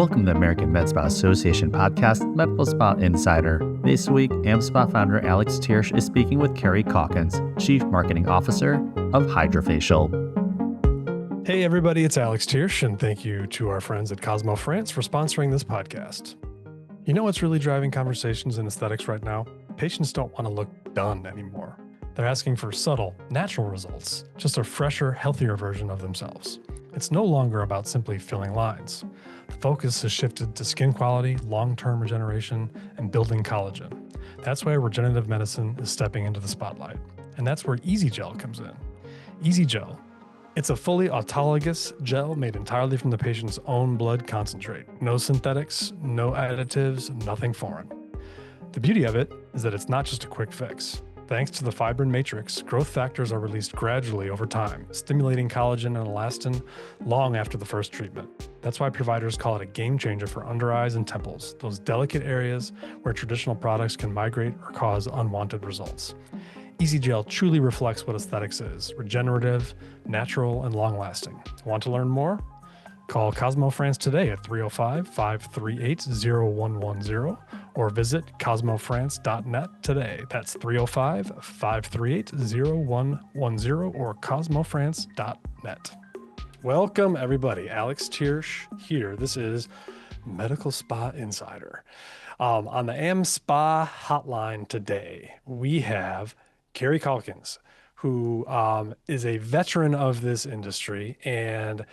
Welcome to the American Med Spa Association podcast, Medical Spa Insider. This week, AmSpa founder Alex Thiersch is speaking with Carrie Caulkins, Chief Marketing Officer of Hydrafacial. Hey everybody, it's Alex Thiersch, and thank you to our friends at Cosmo France for sponsoring this podcast. You know what's really driving conversations in aesthetics right now? Patients don't want to look done anymore. They're asking for subtle, natural results, just a fresher, healthier version of themselves. It's no longer about simply filling lines. The focus has shifted to skin quality, long-term regeneration, and building collagen. That's why regenerative medicine is stepping into the spotlight. And that's where EasyGel comes in. EasyGel. It's a fully autologous gel made entirely from the patient's own blood concentrate. No synthetics, no additives, nothing foreign. The beauty of it is that it's not just a quick fix. Thanks to the fibrin matrix, growth factors are released gradually over time, stimulating collagen and elastin long after the first treatment. That's why providers call it a game changer for under eyes and temples, those delicate areas where traditional products can migrate or cause unwanted results. EasyGel truly reflects what aesthetics is: regenerative, natural, and long-lasting. Want to learn more? Call Cosmo France today at 305-538-0110 or visit cosmofrance.net today. That's 305-538-0110 or cosmofrance.net. Welcome, everybody. Alex Thiersch here. This is Medical Spa Insider. On the AmSpa hotline today, we have Carrie Caulkins, who is a veteran of this industry and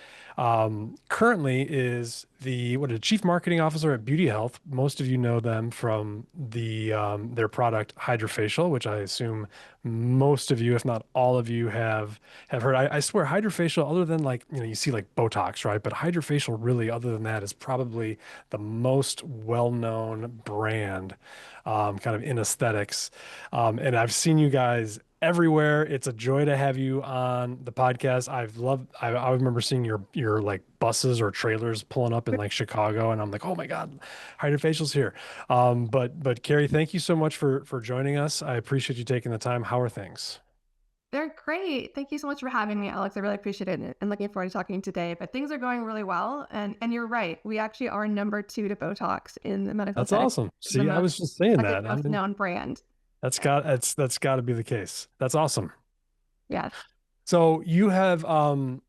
currently is the Chief Marketing Officer at BeautyHealth. Most of you know them from their product Hydrafacial, which I assume most of you, if not all of you, have heard. I swear Hydrafacial, other than you see like Botox, right? But Hydrafacial really, other than that, is probably the most well-known brand kind of in aesthetics. And I've seen you guys everywhere. It's a joy to have you on the podcast. I remember seeing your like buses or trailers pulling up in like Chicago, and I'm like, oh my God, Hydrafacial's here. But Carrie, thank you so much for joining us. I appreciate you taking the time. How are things? They're great. Thank you so much for having me, Alex. I really appreciate it and looking forward to talking today. But things are going really well. And you're right. We actually are number 2 to Botox in the medical That's setting. awesome. See, I was just saying that. Most known brand. That's got to be the case. That's awesome. Yeah. So you have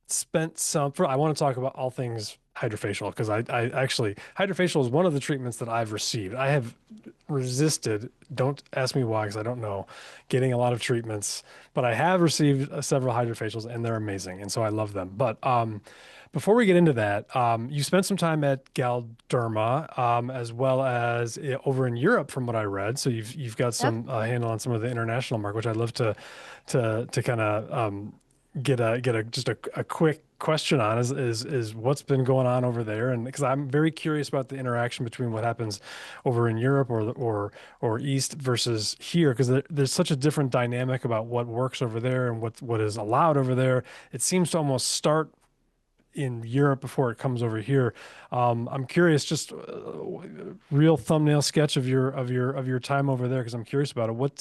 spent I want to talk about all things Hydrafacial, because I actually, Hydrafacial is one of the treatments that I've received. I have resisted, don't ask me why, because I don't know, getting a lot of treatments, but I have received several Hydrafacials and they're amazing. And so I love them. But before we get into that, you spent some time at Galderma, as well as over in Europe, from what I read. So you've got some handle on some of the international market, which I'd love to kind of get a quick question on is what's been going on over there. And because I'm very curious about the interaction between what happens over in Europe or East versus here, because there's such a different dynamic about what works over there and what is allowed over there. It seems to almost start in Europe before it comes over here. I'm curious, just real thumbnail sketch of your time over there, because I'm curious about it. What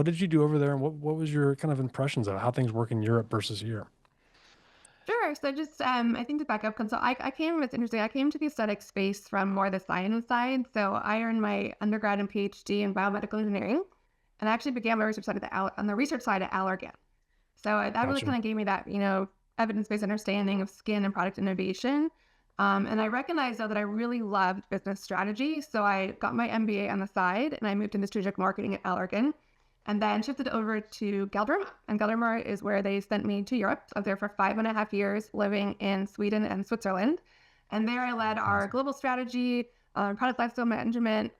did you do over there, and what was your kind of impressions of how things work in Europe versus here? Sure. So just, I think to back up, so it's interesting. I came to the aesthetic space from more the science side. So I earned my undergrad and PhD in biomedical engineering, and I actually began my research side on the research side at Allergan. So that really kind of gave me that, evidence-based understanding of skin and product innovation. And I recognized, though, that I really loved business strategy. So I got my MBA on the side, and I moved into strategic marketing at Allergan, and then shifted over to Galderma. And Galderma is where they sent me to Europe. I was there for 5.5 years, living in Sweden and Switzerland. And there I led our global strategy, product lifecycle management,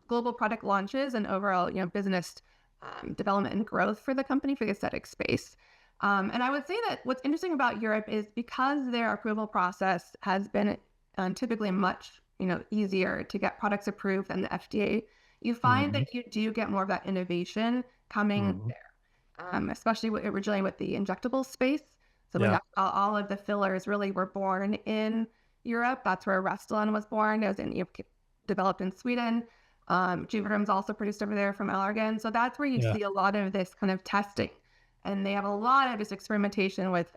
global product launches, and overall, business development and growth for the company, for the aesthetic space. And I would say that what's interesting about Europe is because their approval process has been typically much, easier to get products approved than the FDA, you find that you do get more of that innovation coming there, especially originally with the injectable space. So all of the fillers really were born in Europe. That's where Restylane was born. It was developed in Sweden. Juvederm's also produced over there from Allergan. So that's where you see a lot of this kind of testing. And they have a lot of this experimentation with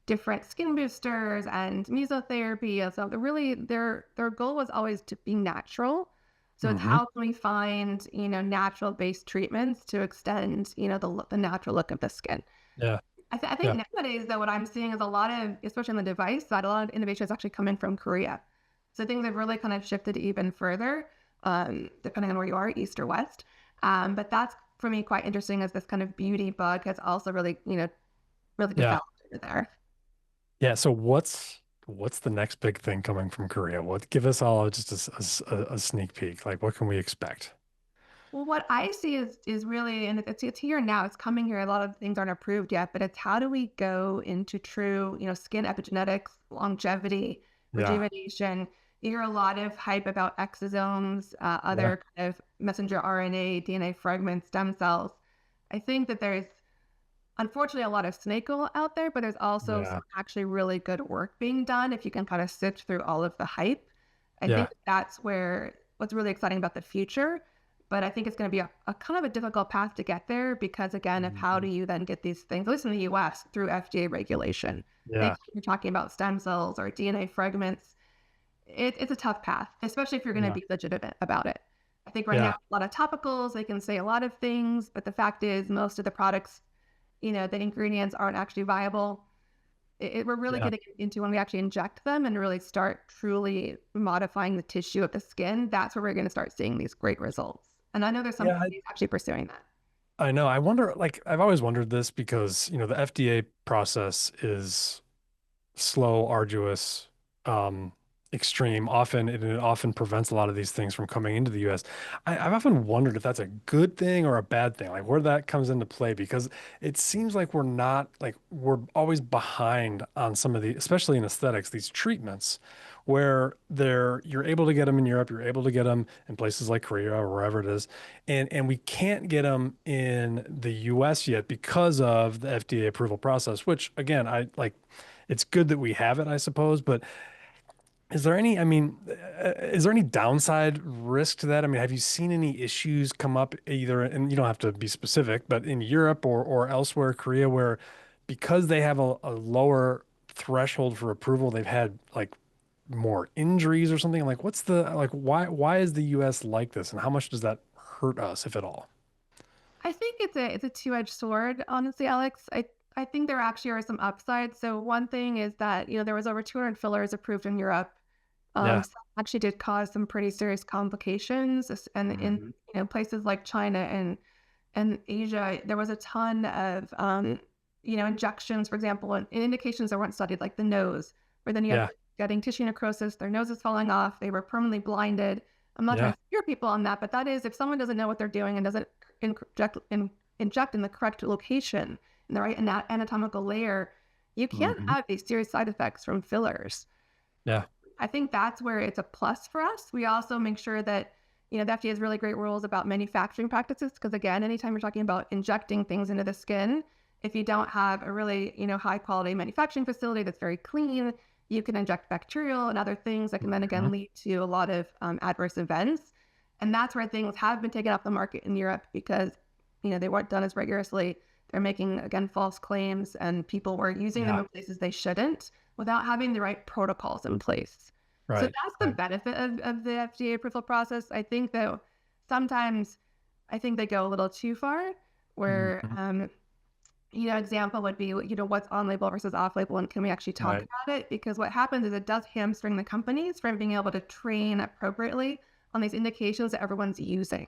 different skin boosters and mesotherapy. And so really their goal was always to be natural. So it's Hmm. how can we find, natural based treatments to extend, the natural look of the skin. Yeah. I think Yeah. nowadays, though, what I'm seeing is a lot of, especially on the device side, a lot of innovation is actually coming from Korea. So things have really kind of shifted even further, depending on where you are, east or west. But that's for me quite interesting as this kind of beauty bug has also really, really Yeah. developed over there. Yeah. So what's the next big thing coming from Korea? What give us all just a sneak peek? Like what can we expect? Well, what I see is really, and it's here now. It's coming here. A lot of things aren't approved yet, but it's how do we go into true, skin epigenetics, longevity, Yeah. rejuvenation. You hear a lot of hype about exosomes, Yeah. other kind of messenger RNA, DNA fragments, stem cells. I think that there's unfortunately a lot of snake oil out there, but there's also Yeah. some actually really good work being done if you can kind of sift through all of the hype. I Yeah. think that's where what's really exciting about the future. But I think it's going to be a kind of a difficult path to get there because, again, of how Mhm. do you then get these things, at least in the US, through FDA regulation? Things Yeah. like you're talking about stem cells or DNA fragments. It's a tough path, especially if you're going to Yeah. be legitimate about it. I think right now, Yeah. a lot of topicals, they can say a lot of things, but the fact is, most of the products, the ingredients aren't actually viable. We're really Yeah. getting into when we actually inject them and really start truly modifying the tissue of the skin. That's where we're going to start seeing these great results. And I know there's some Yeah. companies actually pursuing that. I know. I wonder, like, I've always wondered this because, the FDA process is slow, arduous, um, extreme. Often it often prevents a lot of these things from coming into the US. I've often wondered if that's a good thing or a bad thing, like where that comes into play, because it seems like we're always behind on some of the, especially in aesthetics, these treatments where you're able to get them in Europe, you're able to get them in places like Korea or wherever it is, and we can't get them in the US yet because of the FDA approval process, which again, I like it's good that we have it, I suppose, but is there any downside risk to that? I mean, have you seen any issues come up either, and you don't have to be specific, but in Europe or elsewhere, Korea, where because they have a lower threshold for approval, they've had like more injuries or something? Like, why is the US like this, and how much does that hurt us, if at all? I think it's a two-edged sword, honestly, Alex. I think there actually are some upsides. So one thing is that, there was over 200 fillers approved in Europe. Yeah. Some actually did cause some pretty serious complications. And in, Hmm. places like China and Asia, there was a ton of, injections, for example, and indications that weren't studied, like the nose, where then you have Yeah. people getting tissue necrosis, their nose is falling off, they were permanently blinded. I'm not trying Yeah. to scare people on that, but that is if someone doesn't know what they're doing and doesn't inject in the correct location, in the right anatomical layer, you can Hmm. have these serious side effects from fillers. Yeah. I think that's where it's a plus for us. We also make sure that, the FDA has really great rules about manufacturing practices because, again, anytime you're talking about injecting things into the skin, if you don't have a really, high quality manufacturing facility that's very clean, you can inject bacterial and other things that can then Hmm. again lead to a lot of adverse events. And that's where things have been taken off the market in Europe because, they weren't done as rigorously. They're making, again, false claims and people were using them Yeah. in places they shouldn't without having the right protocols in place. So Right. that's the Right. benefit of the FDA approval process. I think though sometimes I think they go a little too far where Hmm. example would be, what's on label versus off label and can we actually talk Right. about it? Because what happens is it does hamstring the companies from being able to train appropriately on these indications that everyone's using.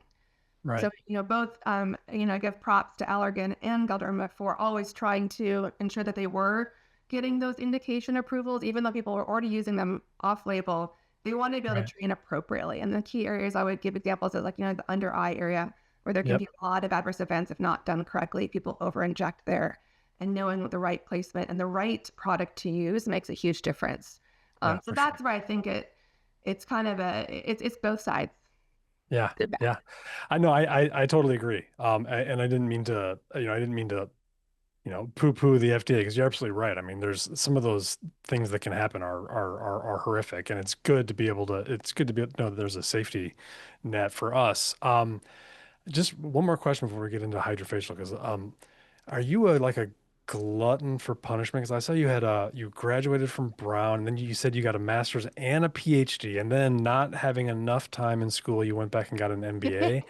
So, Right. both, I give props to Allergan and Galderma for always trying to ensure that they were getting those indication approvals, even though people were already using them off label. They wanted to be able to Right. train appropriately. And the key areas I would give examples of, like, the under eye area, where there can Yep. be a lot of adverse events if not done correctly. People over inject there, and knowing the right placement and the right product to use makes a huge difference. Yeah, So for that's sure. where I think it's kind of it's both sides. Yeah. Good, bad. Yeah. I know. I totally agree. And I didn't mean to, I didn't mean to, poo-poo the FDA because you're absolutely right. I mean, there's some of those things that can happen are horrific, and it's good to be able to know that there's a safety net for us. Just one more question before we get into Hydrafacial, because are you a glutton for punishment? Because I saw you graduated from Brown, and then you said you got a master's and a PhD, and then not having enough time in school, you went back and got an MBA.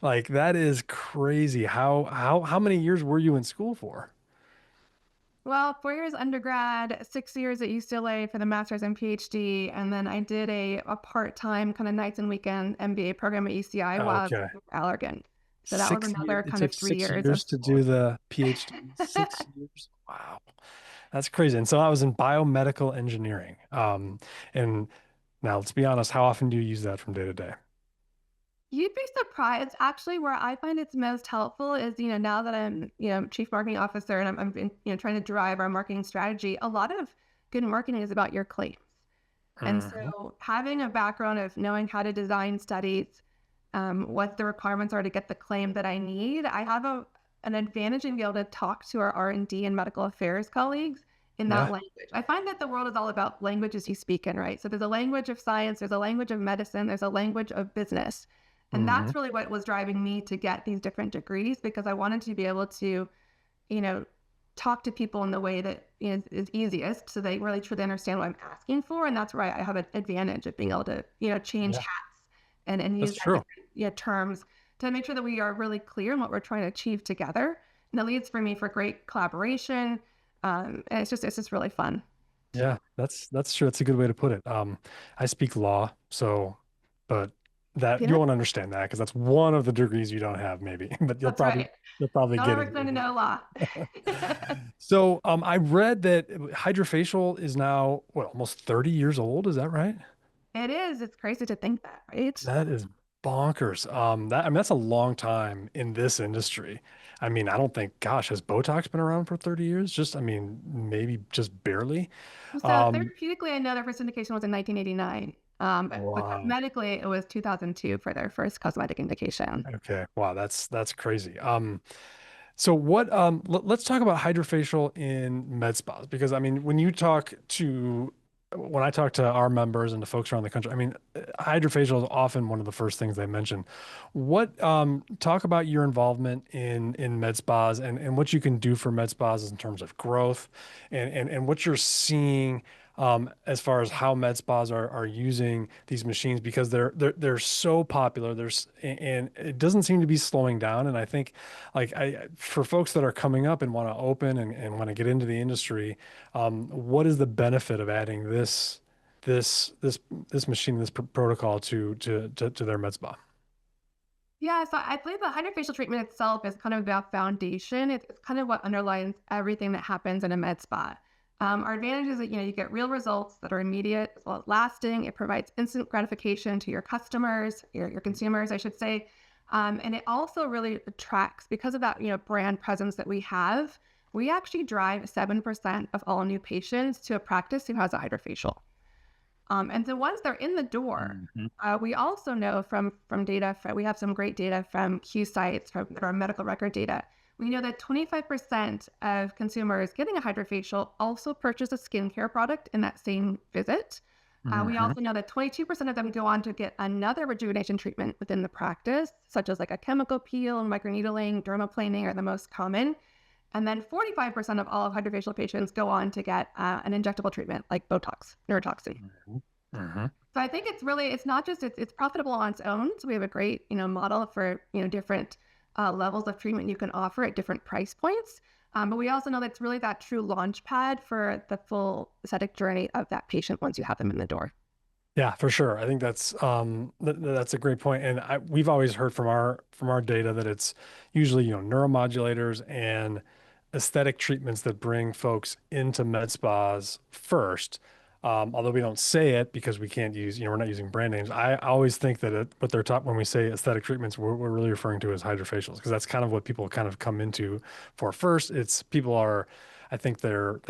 Like that is crazy. How many years were you in school for? Well, 4 years undergrad, 6 years at UCLA for the master's and PhD, and then I did a part-time kind of nights and weekend MBA program at UCI while I was Okay. at Allergan. So that was 6 years. another It kind took of three six years of years to do school. the PhD. 6 years. Wow. That's crazy. And so I was in biomedical engineering. And now let's be honest, how often do you use that from day to day? You'd be surprised. Actually, where I find it's most helpful is, now that I'm, chief marketing officer and I'm trying to drive our marketing strategy, a lot of good marketing is about your claims. And Mhm. so having a background of knowing how to design studies, what the requirements are to get the claim that I need, I have an advantage in being able to talk to our R&D and medical affairs colleagues in that Yeah. language. I find that the world is all about languages you speak in, right? So there's a language of science, there's a language of medicine, there's a language of business. And Hmm. that's really what was driving me to get these different degrees because I wanted to be able to, you know, talk to people in the way that is easiest so they really truly understand what I'm asking for. And that's where I have an advantage of being able to, change Yeah, hats and that's use that true. different terms to make sure that we are really clear in what we're trying to achieve together. And it leads for me for great collaboration. And it's just really fun. Yeah, that's true. That's a good way to put it. I speak law, so, but that you Peanut? won't understand that because that's one of the degrees you don't have, maybe, but That's right. you'll probably Not get everyone's going to it. know a lot. So, I read that Hydrafacial is now what, almost 30 years old. Is that right? It is. It's crazy to think that, right? That is bonkers. I mean, that's a long time in this industry. I mean, I don't think, gosh, has Botox been around for 30 years? Just, I mean, maybe just barely. So Um, therapeutically, I know their first indication was in 1989. But wow. cosmetically, it was 2002 for their first cosmetic indication. Okay. Wow, that's crazy. So what let's talk about hydrofacial in med spas because I mean when I talk to our members and the folks around the country, I mean hydrofacial is often one of the first things they mention. What talk about your involvement in med spas and what you can do for med spas in terms of growth and what you're seeing as far as how med spas are using these machines because they're so popular. And it doesn't seem to be slowing down. And I think like for folks that are coming up and want to open and want to get into the industry, what is the benefit of adding this machine, protocol to their med spa? Yeah, so I believe the hydrofacial treatment itself is kind of about foundation. It's kind of what underlines everything that happens in a med spa. Our advantage is that you get real results that are immediate as well as lasting. It provides instant gratification to your customers, your consumers, I should say, and it also really attracts because of that brand presence that we have. We actually drive 7% of all new patients to a practice who has a hydrofacial. And so once they're in the door, Mhm. we also know from data, we have some great data from Q sites, from our medical record data. We know that 25% of consumers getting a hydrofacial also purchase a skincare product in that same visit. We Hmm. also know that 22% of them go on to get another rejuvenation treatment within the practice, such as like a chemical peel, microneedling, dermaplaning are the most common. And then 45% of all of hydrofacial patients go on to get an injectable treatment like Botox, neurotoxin. Hmm. Hmm. So I think it's not just it's profitable on its own. So we have a great model for different levels of treatment you can offer at different price points. But we also know that it's really that true launch pad for the full aesthetic journey of that patient once you have them in the door. Yeah, for sure. I think that's a great point. And we've always heard from our data that it's usually, neuromodulators and aesthetic treatments that bring folks into med spas first. Although we don't say it because we can't use, we're not using brand names. I always think that what they're talking when we say aesthetic treatments, we're really referring to as hydrofacials because that's kind of what people kind of come into for first. It's people are I think they're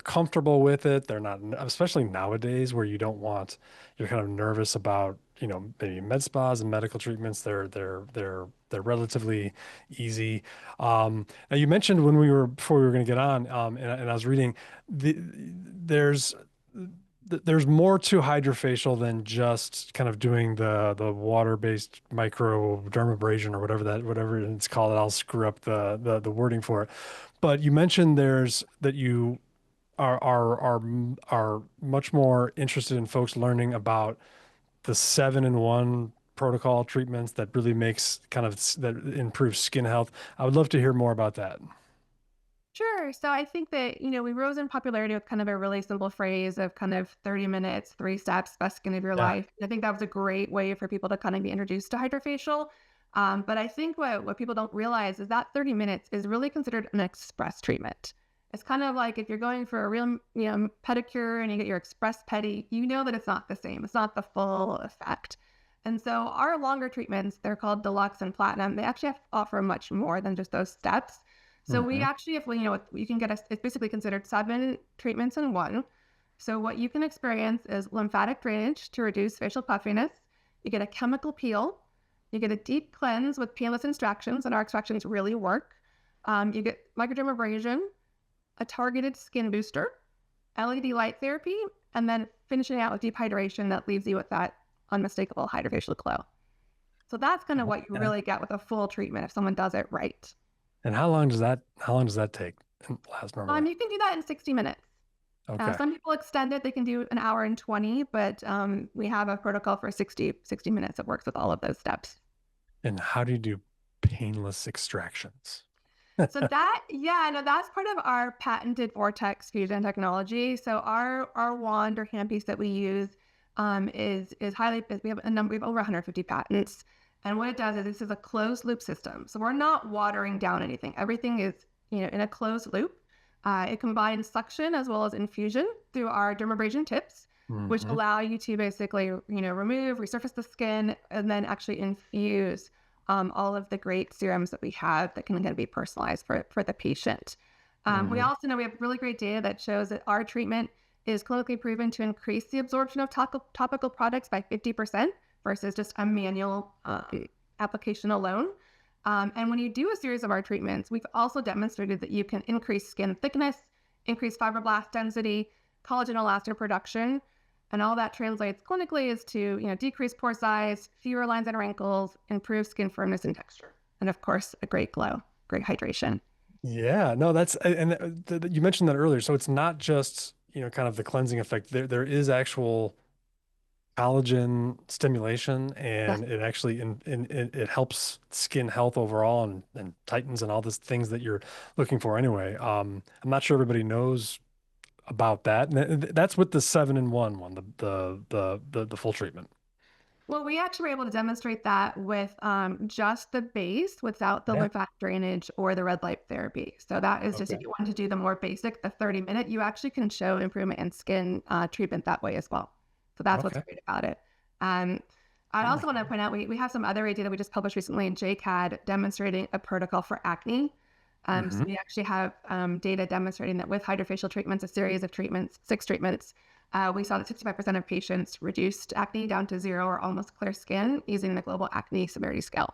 comfortable with it. They're not, especially nowadays where you're kind of nervous about, maybe med spas and medical treatments. They're relatively easy. Now you mentioned before we were going to get on, and I was reading there's there's more to hydrofacial than just kind of doing the water-based microdermabrasion or whatever it's called. I'll screw up the wording for it. But you mentioned that you are much more interested in folks learning about the 7-in-1 protocol treatments that really makes that improves skin health. I would love to hear more about that. Sure. So I think that, we rose in popularity with kind of a really simple phrase of kind of 30 minutes, 3 steps, best skin of your Yeah. life. I think that was a great way for people to kind of be introduced to Hydrafacial. But I think what people don't realize is that 30 minutes is really considered an express treatment. It's kind of like if you're going for a real, pedicure and you get your express pedi, you know that it's not the same. It's not the full effect. And so our longer treatments, they're called deluxe and platinum. They actually offer much more than just those steps. So we actually, if we, you can it's basically considered 7 treatments in one. So what you can experience is lymphatic drainage to reduce facial puffiness. You get a chemical peel. You get a deep cleanse with painless extractions, and our extractions really work. You get microdermabrasion, a targeted skin booster, LED light therapy, and then finishing out with deep hydration that leaves you with that unmistakable Hydrafacial glow. So that's kind of what you really get with a full treatment if someone does it right. And how long does that take and last normally? You can do that in 60 minutes. Okay. Some people extend it. They can do an hour and 20, but we have a protocol for 60 minutes that works with all of those steps. And how do you do painless extractions? So that's part of our patented Vortex-Fusion technology. So our wand or handpiece that we use is highly, we have over 150 patents. And what it does is this is a closed loop system. So we're not watering down anything. Everything is, in a closed loop. It combines suction as well as infusion through our dermabrasion tips, which allow you to basically, remove, resurface the skin, and then actually infuse all of the great serums that we have that can be personalized for the patient. We also know we have really great data that shows that our treatment is clinically proven to increase the absorption of topical products by 50% versus just a manual application alone. And when you do a series of our treatments, we've also demonstrated that you can increase skin thickness, increase fibroblast density, collagen elastin production, and all that translates clinically is to, decrease pore size, fewer lines and wrinkles, improve skin firmness and texture, and of course, a great glow, great hydration. Yeah, no, you mentioned that earlier. So it's not just, kind of the cleansing effect. There is actual collagen stimulation, and it actually it helps skin health overall and tightens and all these things that you're looking for anyway. I'm not sure everybody knows about that. And that's with the 7-in-1 one, the full treatment. Well, we actually were able to demonstrate that with just the base without the lymphatic drainage or the red light therapy. So that is just if you want to do the more basic, the 30-minute, you actually can show improvement in skin treatment that way as well. So that's what's great about it. I also want to point out, we have some other data we just published recently in JCAD demonstrating a protocol for acne. So we actually have data demonstrating that with Hydrafacial treatments, a series of treatments, 6 treatments, we saw that 65% of patients reduced acne down to 0 or almost clear skin using the global acne severity scale.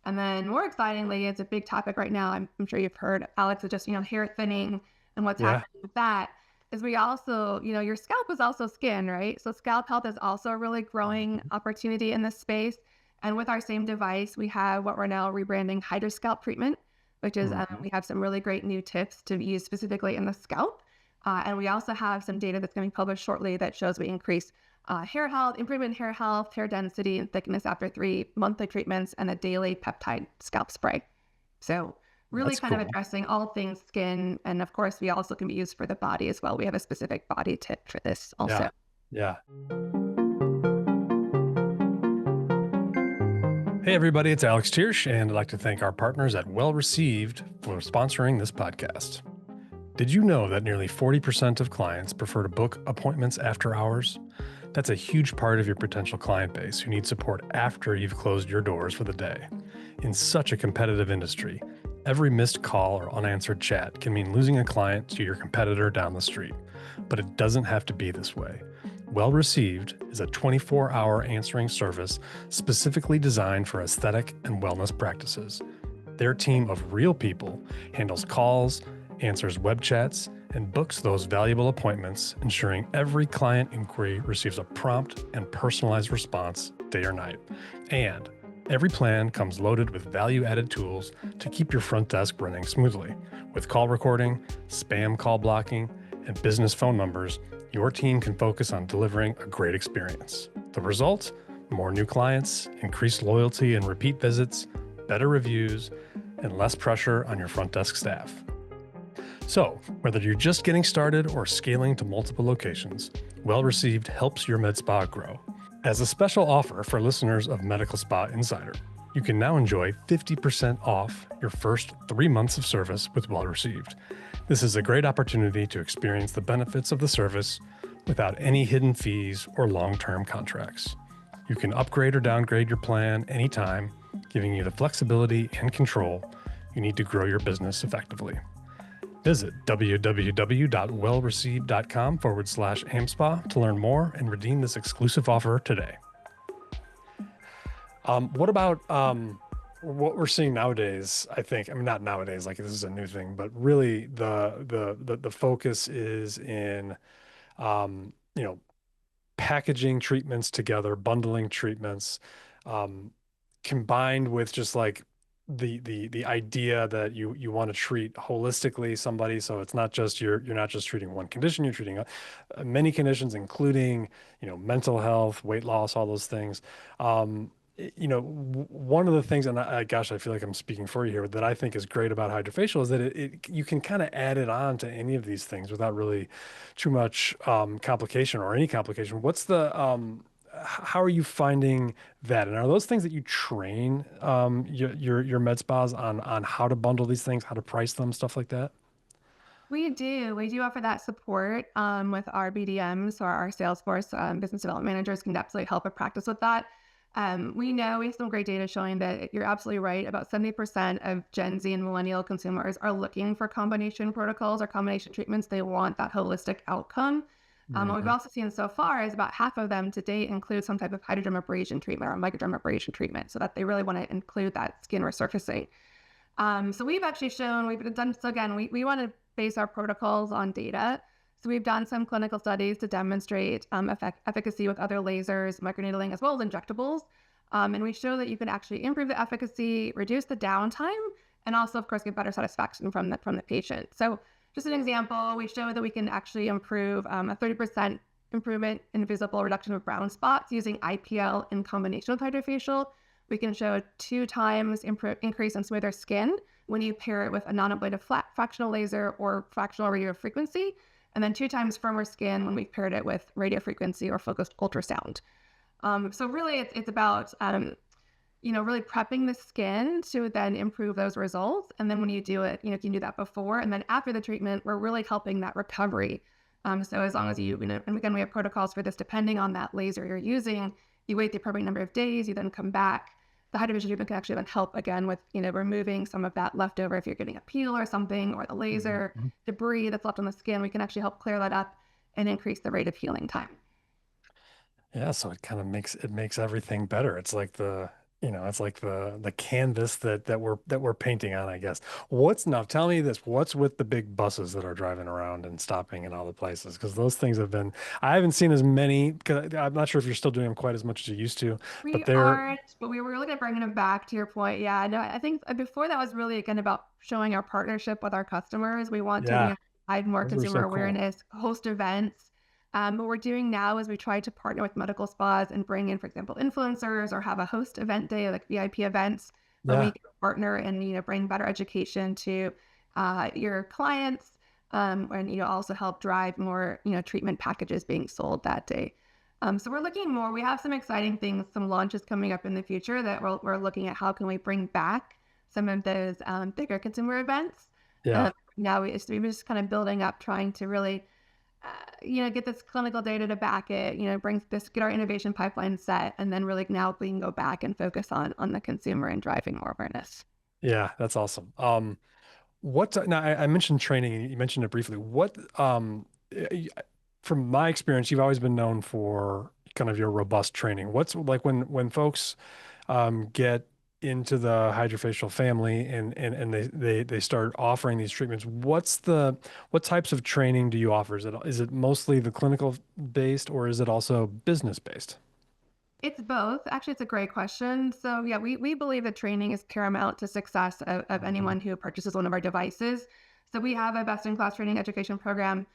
And then more excitingly, it's a big topic right now. I'm sure you've heard, Alex, of just, hair thinning and what's happening with that. Is we also, your scalp is also skin, right? So scalp health is also a really growing opportunity in this space. And with our same device, we have what we're now rebranding Hydrascalp treatment, which is we have some really great new tips to use specifically in the scalp. And we also have some data that's going to be published shortly that shows we increase hair health, improvement in hair health, hair density, and thickness after 3 monthly treatments and a daily peptide scalp spray. So really That's kind cool. of addressing all things skin. And of course, we also can be used for the body as well. We have a specific body tip for this also. Yeah. Hey, everybody, it's Alex Thiersch, and I'd like to thank our partners at Well Received for sponsoring this podcast. Did you know that nearly 40% of clients prefer to book appointments after hours? That's a huge part of your potential client base who need support after you've closed your doors for the day. In such a competitive industry, every missed call or unanswered chat can mean losing a client to your competitor down the street. But it doesn't have to be this way. Well Received is a 24-hour answering service specifically designed for aesthetic and wellness practices. Their team of real people handles calls, answers web chats, and books those valuable appointments, ensuring every client inquiry receives a prompt and personalized response day or night. And Every plan comes loaded with value-added tools to keep your front desk running smoothly. With call recording, spam call blocking, and business phone numbers, your team can focus on delivering a great experience. The result? More new clients, increased loyalty and repeat visits, better reviews, and less pressure on your front desk staff. So, whether you're just getting started or scaling to multiple locations, Well Received helps your med spa grow. As a special offer for listeners of Medical Spa Insider, you can now enjoy 50% off your first 3 months of service with Well Received. This is a great opportunity to experience the benefits of the service without any hidden fees or long-term contracts. You can upgrade or downgrade your plan anytime, giving you the flexibility and control you need to grow your business effectively. Visit www.wellreceived.com/AmSpa to learn more and redeem this exclusive offer today. What about what we're seeing nowadays? I mean, not nowadays, like this is a new thing, but really the focus is in, you know, packaging treatments together, bundling treatments, combined with just like the idea that you want to treat holistically somebody. So it's not just you're not just treating one condition, you're treating many conditions, including, you know, mental health, weight loss, all those things. You know, one of the things, and gosh, I feel like I'm speaking for you here, that I think is great about Hydrafacial is that you can kind of add it on to any of these things without really too much complication or any complication. What's the how are you finding that? And are those things that you train your med spas on how to bundle these things, how to price them, stuff like that? We do. We do offer that support with our BDMs, so our sales force, business development managers can absolutely help a practice with that. We know we have some great data showing that you're absolutely right. About 70% of Gen Z and millennial consumers are looking for combination protocols or combination treatments. They want that holistic outcome. What we've also seen so far is about half of them to date include some type of hydrodermabrasion treatment or microdermabrasion treatment, so that they really want to include that skin resurfacing. So we've actually shown, we've done, so again, we want to base our protocols on data. So we've done some clinical studies to demonstrate efficacy with other lasers, microneedling, as well as injectables. And we show that you can actually improve the efficacy, reduce the downtime, and also, of course, get better satisfaction from the patient. So just an example, we show that we can actually improve a 30% improvement in visible reduction of brown spots using IPL in combination with Hydrafacial. We can show a 2 times increase in smoother skin when you pair it with a non-ablative flat fractional laser or fractional radio frequency, and then 2 times firmer skin when we paired it with radio frequency or focused ultrasound. So really it's about, you know, really prepping the skin to then improve those results. And then when you do it, you know, you can do that before and then after the treatment, we're really helping that recovery. So as long as you know, and again, we have protocols for this, depending on that laser you're using, you wait the appropriate number of days, you then come back. The Hydrafacial treatment can actually then help again with, you know, removing some of that leftover, if you're getting a peel or something, or the laser debris that's left on the skin, we can actually help clear that up and increase the rate of healing time. Yeah, so it kind of makes everything better. It's like it's like the canvas that we're painting on, I guess. Now tell me this, what's with the big buses that are driving around and stopping in all the places? Because those things I haven't seen as many, because I'm not sure if you're still doing them quite as much as you used to, We but they're, aren't, but we were looking at bringing them back, to your point. Yeah, no, I think before that was really again about showing our partnership with our customers. We want to yeah, again provide more those are consumer so cool. awareness, host events. What we're doing now is we try to partner with medical spas and bring in, for example, influencers or have a host event day, like VIP events, where we Yeah. can partner and, you know, bring better education to your clients, and, you know, also help drive more, you know, treatment packages being sold that day. So we're looking more. We have some exciting things, some launches coming up in the future that we're looking at how can we bring back some of those bigger consumer events. Yeah. Now we're just kind of building up, trying to really you know, get this clinical data to back it, you know, get our innovation pipeline set, and then really now we can go back and focus on the consumer and driving more awareness. Yeah, that's awesome. Now I mentioned training and you mentioned it briefly. From my experience, you've always been known for kind of your robust training. What's like when folks get into the Hydrafacial family and they start offering these treatments, what types of training do you offer? Is it mostly the clinical based or is it also business based? It's both. Actually, it's a great question. So yeah, we believe that training is paramount to success of Mhm. anyone who purchases one of our devices. So we have a best-in-class training education program.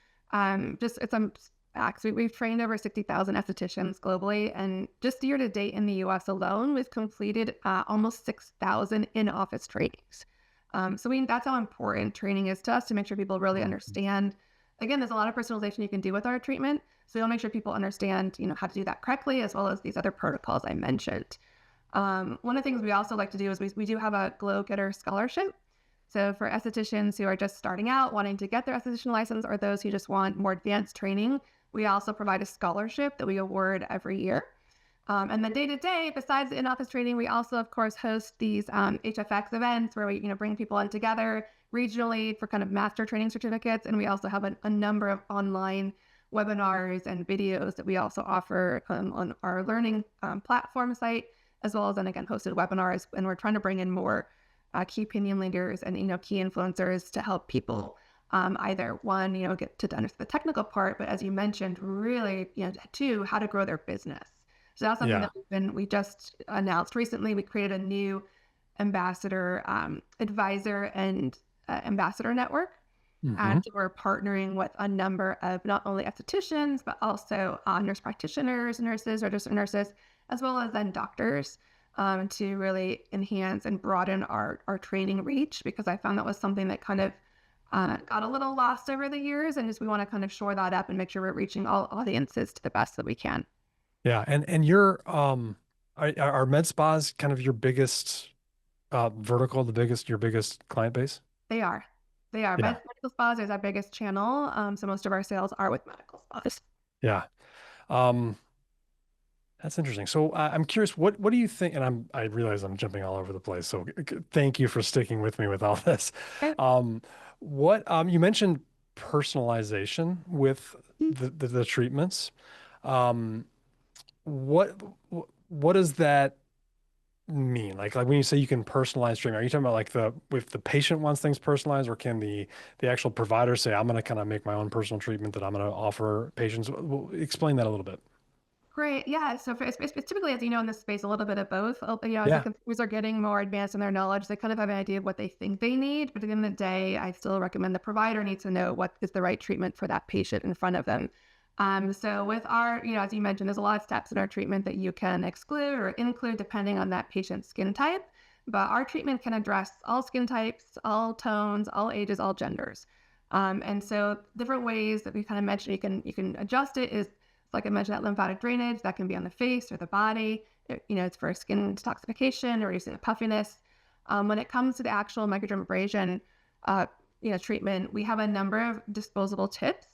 Just it's facts. We've trained over 60,000 estheticians globally, and just year to date in the U.S. alone, we've completed almost 6,000 in-office trainings. That's how important training is to us to make sure people really Mhm. understand. Again, there's a lot of personalization you can do with our treatment. So we'll make sure people understand, how to do that correctly, as well as these other protocols I mentioned. One of the things we also like to do is we do have a Glow Getter Scholarship. So for estheticians who are just starting out, wanting to get their esthetician license, or those who just want more advanced training, we also provide a scholarship that we award every year. And then day to day, besides the in-office training, we also, of course, host these HFX events where we, bring people in together regionally for kind of master training certificates. And we also have a number of online webinars and videos that we also offer on our learning platform site, as well as then again hosted webinars. And we're trying to bring in more key opinion leaders and key influencers to help people either one, get to understand the technical part, but as you mentioned, really, two, how to grow their business. So that's something Yeah. that we just announced recently. We created a new ambassador advisor and ambassador network. Hmm. So we're partnering with a number of not only estheticians, but also nurse practitioners, nurses, registered nurses, as well as then doctors to really enhance and broaden our training reach, because I found that was something that kind of got a little lost over the years. And just we want to kind of shore that up and make sure we're reaching all audiences to the best that we can. Yeah. And are med spas kind of your biggest vertical, your biggest client base? They are. They are. Yeah. Medical spas is our biggest channel. So most of our sales are with medical spas. Yeah. Um, That's interesting. So I'm curious, what do you think? And I realize I'm jumping all over the place. So thank you for sticking with me with all this. Okay. Um, what you mentioned personalization with the treatments. Um, what what does that mean? Like when you say you can personalize treatment, are you talking about like if the patient wants things personalized, or can the actual provider say, I'm going to kind of make my own personal treatment that I'm going to offer patients? Explain that a little bit. Great. Yeah. So it's typically, as you know, in this space, a little bit of both. As the Yeah. consumers are getting more advanced in their knowledge, they kind of have an idea of what they think they need. But at the end of the day, I still recommend the provider needs to know what is the right treatment for that patient in front of them. So with our, as you mentioned, there's a lot of steps in our treatment that you can exclude or include depending on that patient's skin type. But our treatment can address all skin types, all tones, all ages, all genders. And so different ways that we kind of mentioned you can adjust it is, like I mentioned, that lymphatic drainage that can be on the face or the body. It's for skin detoxification or reducing the puffiness. When it comes to the actual microdermabrasion, treatment, we have a number of disposable tips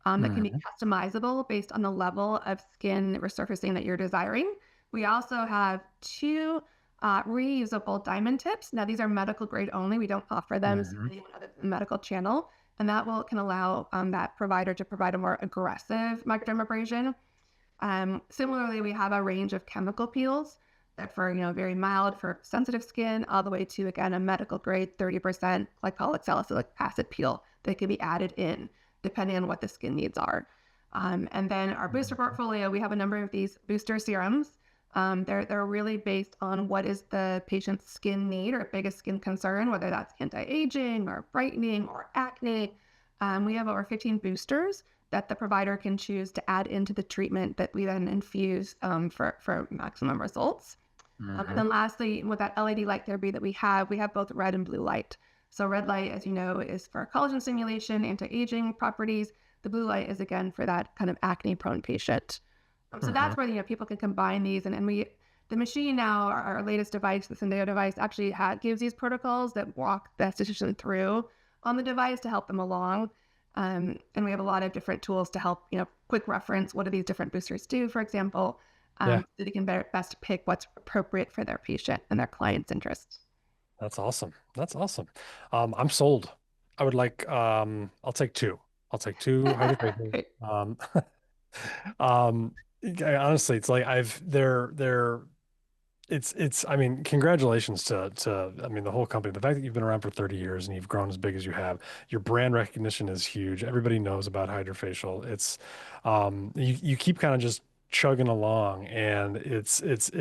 that can be Mhm. customizable based on the level of skin resurfacing that you're desiring. We also have two reusable diamond tips. Now, these are medical grade only. We don't offer them to Mhm. anyone other than the medical channel, and that can allow that provider to provide a more aggressive microdermabrasion. Similarly, we have a range of chemical peels that for very mild for sensitive skin, all the way to again a medical grade 30% glycolic salicylic acid peel that can be added in depending on what the skin needs are. And then our booster Mhm. portfolio, we have a number of these booster serums. They're really based on what is the patient's skin need or biggest skin concern, whether that's anti-aging or brightening or acne. We have over 15 boosters that the provider can choose to add into the treatment that we then infuse for maximum results. And Mhm. then lastly, with that LED light therapy that we have both red and blue light. So red light, as you know, is for collagen stimulation, anti-aging properties. The blue light is again for that kind of acne-prone patient. So Mhm. that's where people can combine these, and the machine now, our latest device, the Syndeo device, actually gives these protocols that walk the esthetician through on the device to help them along. And we have a lot of different tools to help, quick reference what do these different boosters do, for example, Yeah, so they can best pick what's appropriate for their patient and their client's interests. that's awesome. That's awesome. I'm sold. I would like I'll take two. I'll take two Hydrafacials. Great. Um Honestly, it's like they're it's I mean, congratulations to I mean the whole company. The fact that you've been around for 30 years and you've grown as big as you have, your brand recognition is huge. Everybody knows about Hydrafacial. It's you keep kind of just chugging along, and it's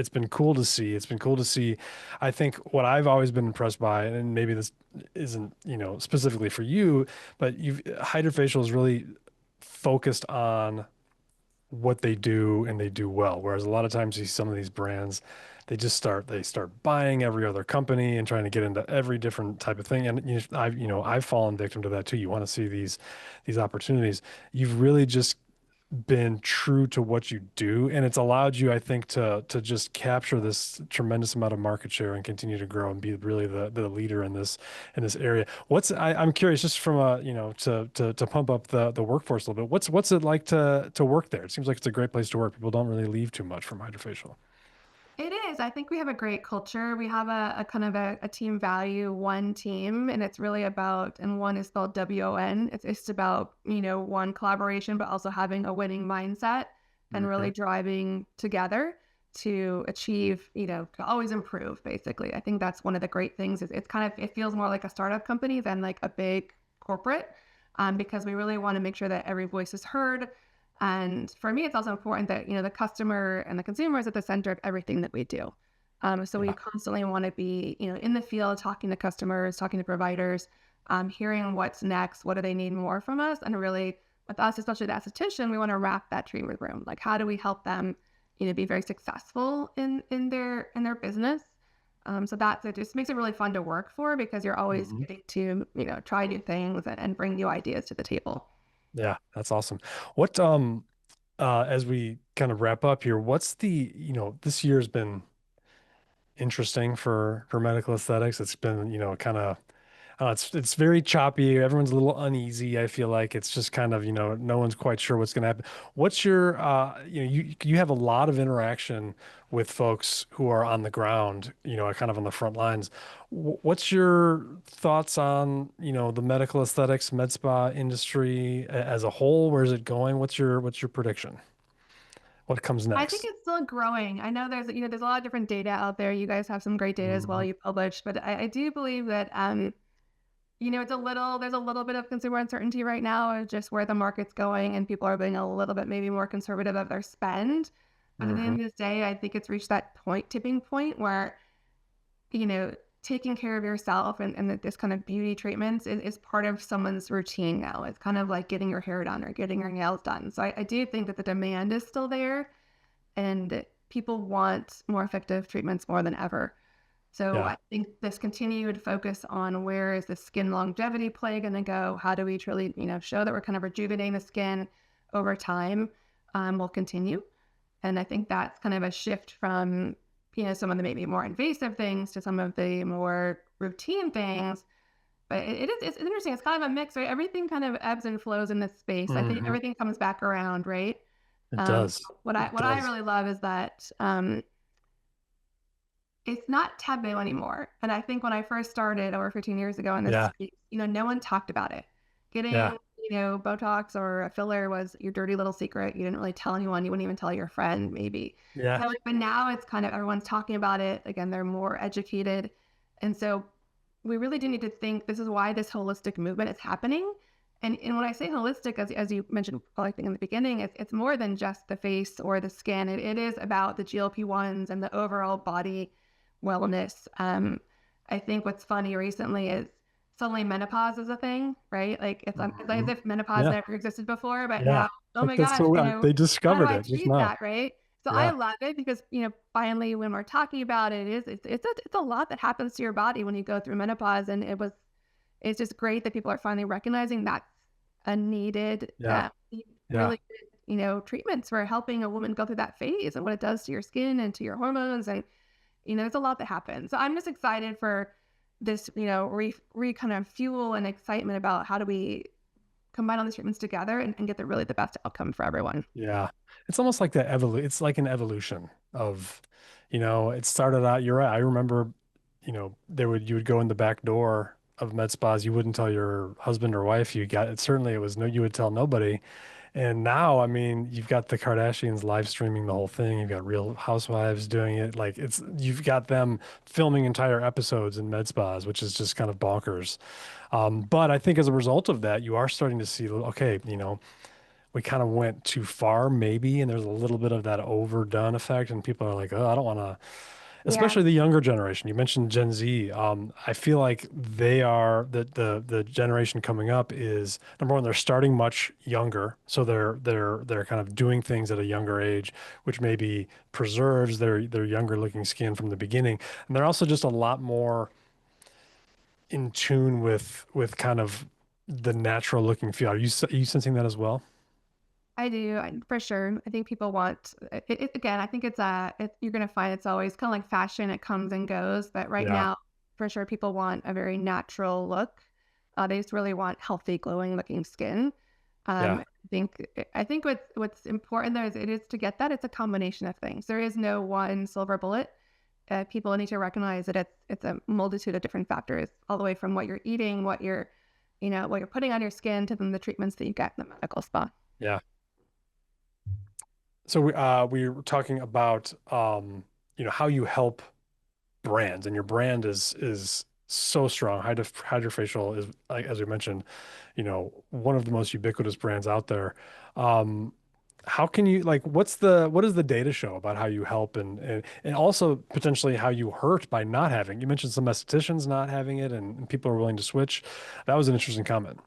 been cool to see. It's been cool to see. I think what I've always been impressed by, and maybe this isn't, specifically for you, but Hydrafacial is really focused on what they do and they do well. Whereas a lot of times you see some of these brands, they start buying every other company and trying to get into every different type of thing. And I've fallen victim to that too. You want to see these opportunities. You've really just been true to what you do, and it's allowed you, I think, to just capture this tremendous amount of market share and continue to grow and be really the leader in this area. I'm curious, just from a to pump up the workforce a little bit. What's it like to work there? It seems like it's a great place to work. People don't really leave too much from Hydrafacial. It is. I think we have a great culture. We have a kind of a team value, one team, and it's really about, and one is spelled WON. It's about, one collaboration, but also having a winning mindset and really driving together to achieve, to always improve, basically. I think that's one of the great things is it feels more like a startup company than like a big corporate, because we really want to make sure that every voice is heard. And for me, it's also important that, the customer and the consumer is at the center of everything that we do. So we Yeah. constantly want to be, in the field, talking to customers, talking to providers, hearing what's next, what do they need more from us? And really with us, especially the esthetician, we want to wrap that treatment room. Like, how do we help them, be very successful in their business? So it just makes it really fun to work for, because you're always Mhm. getting to, try new things and bring new ideas to the table. Yeah, that's awesome. What as we kind of wrap up here, what's this year's been interesting for medical aesthetics. It's been, kind of it's very choppy. Everyone's a little uneasy. I feel like it's just kind of, no one's quite sure what's going to happen. What's your you have a lot of interaction with folks who are on the ground, kind of on the front lines. What's your thoughts on, the medical aesthetics, med spa industry as a whole? Where's it going? What's your prediction? What comes I think next? it's still growing. I know there's a lot of different data out there. You guys have some great data as well Mhm. you published, but I do believe that, there's a little bit of consumer uncertainty right now of just where the market's going, and people are being a little bit maybe more conservative of their spend. But at the Mhm. end of the day, I think it's reached that tipping point where, taking care of yourself and this kind of beauty treatments is part of someone's routine now. It's kind of like getting your hair done or getting your nails done. So I do think that the demand is still there, and people want more effective treatments more than ever. So Yeah. I think this continued focus on where is the skin longevity play going to go? How do we truly, show that we're kind of rejuvenating the skin over time, will continue. And I think that's kind of a shift from, some of the maybe more invasive things to some of the more routine things. But it's interesting. It's kind of a mix, right? Everything kind of ebbs and flows in this space. I think Mhm. everything comes back around, right? It Um, does. what I It what I does. really love is that, it's not taboo anymore. And I think when I first started over 15 years ago in this Yeah. space, no one talked about it. Yeah. Getting, Botox or a filler was your dirty little secret. You didn't really tell anyone. You wouldn't even tell your friend, maybe. Yeah. But now it's kind of everyone's talking about it. Again, they're more educated. And so we really do need to think this is why this holistic movement is happening. And when I say holistic, as you mentioned, I think in the beginning, it's more than just the face or the skin. It is about the GLP-1s and the overall body wellness. I think what's funny recently is suddenly menopause is a thing, right? Like it's like as Mhm. if menopause Yeah. never existed before, but Yeah. now, oh Like my that's gosh, so they how do discovered I it just treat now. that, right? So I Yeah. love it because, finally when we're talking about it, it's a lot that happens to your body when you go through menopause, and it's just great that people are finally recognizing that's a needed, Yeah. Yeah. really good, treatments for helping a woman go through that phase and what it does to your skin and to your hormones. And there's a lot that happens. So I'm just excited for this, re kind of fuel and excitement about how do we combine all these treatments together and get the best outcome for everyone. Yeah. It's almost like it's like an evolution of, it started out, you're right. I remember, you would go in the back door of med spas. You wouldn't tell your husband or wife you got it. Certainly it was no, you would tell nobody. And now, I mean, you've got the Kardashians live streaming the whole thing. You've got Real Housewives doing it. Like you've got them filming entire episodes in med spas, which is just kind of bonkers. But I think as a result of that, you are starting to see, okay, we kind of went too far maybe, and there's a little bit of that overdone effect, and people are like, oh, I don't want to, Yeah. especially the younger generation. You mentioned Gen Z. I feel like they are the generation coming up is number one, they're starting much younger. So they're kind of doing things at a younger age, which maybe preserves their younger looking skin from the beginning. And they're also just a lot more in tune with kind of the natural looking feel. Are you sensing that as well? I do, for sure. I think people want again. I think you're gonna find it's always kind of like fashion. It comes and goes, but right Yeah. now, for sure, people want a very natural look. They just really want healthy, glowing looking skin. Yeah. I think what's important there is it is to get that. It's a combination of things. There is no one silver bullet. People need to recognize that it's a multitude of different factors, all the way from what you're eating, what you're putting on your skin, to then the treatments that you get in the medical spa. Yeah. So we were talking about how you help brands, and your brand is so strong. Hydrafacial is, like, as we mentioned, one of the most ubiquitous brands out there. Um, how can you, like, what does the data show about how you help, and also potentially how you hurt by not having? You mentioned some estheticians not having it, and people are willing to switch. That was an interesting comment.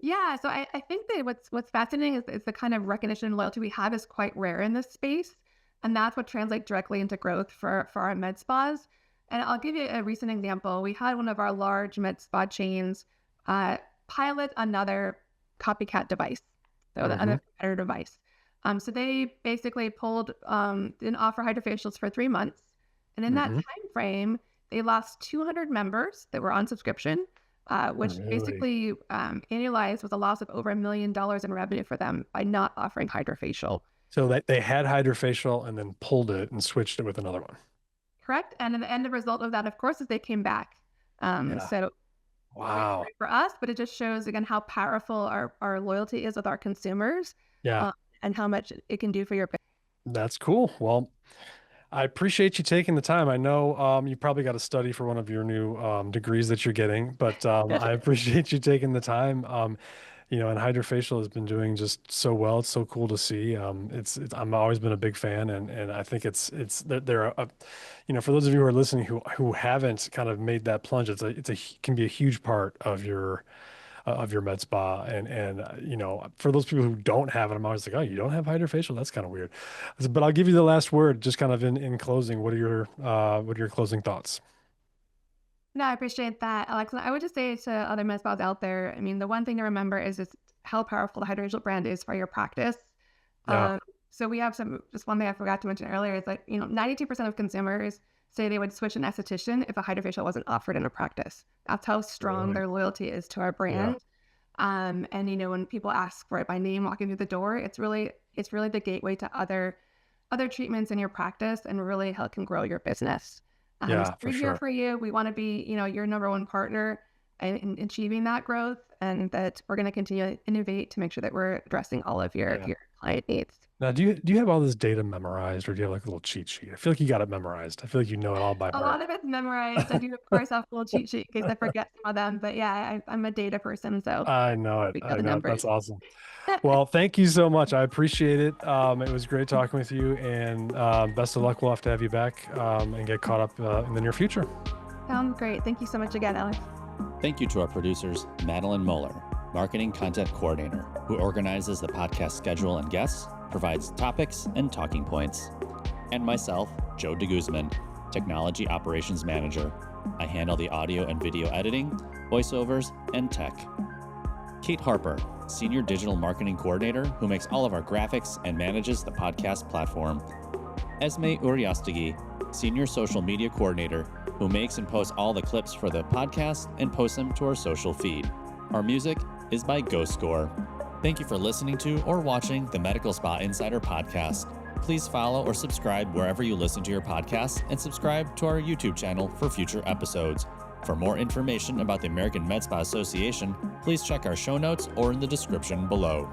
Yeah, so I think that what's fascinating is the kind of recognition and loyalty we have is quite rare in this space, and that's what translates directly into growth for our med spas. And I'll give you a recent example. We had one of our large med spa chains pilot another copycat device, so the Hmm. other competitor device. So they basically didn't offer hydrofacials for 3 months, and in that Hmm. time frame, they lost 200 members that were on subscription, which Really? basically annualized was a loss of over $1 million in revenue for them by not offering hydrofacial. So that they had Hydrafacial and then pulled it and switched it with another one. Correct. And then the end result of that, of course, is they came back. Yeah. So Wow. great for us, but it just shows again how powerful our loyalty is with our consumers, Yeah. uh, and how much it can do for your business. That's cool. Well, I appreciate you taking the time. I know you probably got to study for one of your new degrees that you're getting, but I appreciate you taking the time. And Hydrafacial has been doing just so well. It's so cool to see. I'm always been a big fan, and I think they're for those of you who are listening who haven't kind of made that plunge, can be a huge part of your med spa, and for those people who don't have it, I'm always like, oh, you don't have Hydrafacial? That's kind of weird. But I'll give you the last word, just kind of in closing. What are your closing thoughts? No, I appreciate that, Alex. And I would just say to other med spas out there, I mean, the one thing to remember is just how powerful the hydrogel brand is for your practice. Yeah. Um, so we have just one thing I forgot to mention earlier is that, 92% of consumers say they would switch an esthetician if a hydrofacial wasn't offered in a practice. That's how strong Really? their loyalty is to our Yeah. brand. And when people ask for it by name walking through the door, it's really the gateway to other treatments in your practice, and really how it can grow your business. So Yeah, for we're here sure. for you. We want to be, your number one partner in achieving that growth, and that we're going to continue to innovate to make sure that we're addressing all of your Yeah. your client needs. Now, do you have all this data memorized, or do you have like a little cheat sheet? I feel like you got it memorized. I feel like you know it all by A heart. lot of it's memorized. I do, of course, have a little cheat sheet in case I forget some of them. But yeah, I'm a data person, so I know it. we know I the know it. numbers. That's awesome. Well, thank you so much. I appreciate it. It was great talking with you, and best of luck. We'll have to have you back and get caught up in the near future. Sounds great. Thank you so much again, Alex. Thank you to our producers, Madeline Moeller, Marketing Content Coordinator, who organizes the podcast schedule and guests, provides topics and talking points, and myself, Joe DeGuzman, Technology Operations Manager. I handle the audio and video editing, voiceovers, and tech. Kate Harper, Senior Digital Marketing Coordinator, who makes all of our graphics and manages the podcast platform. Esme Uriastegui, Senior Social Media Coordinator, who makes and posts all the clips for the podcast and posts them to our social feed. Our music is by Ghost Score. Thank you for listening to or watching the Medical Spa Insider podcast. Please follow or subscribe wherever you listen to your podcasts, and subscribe to our YouTube channel for future episodes. For more information about the American Med Spa Association, please check our show notes or in the description below.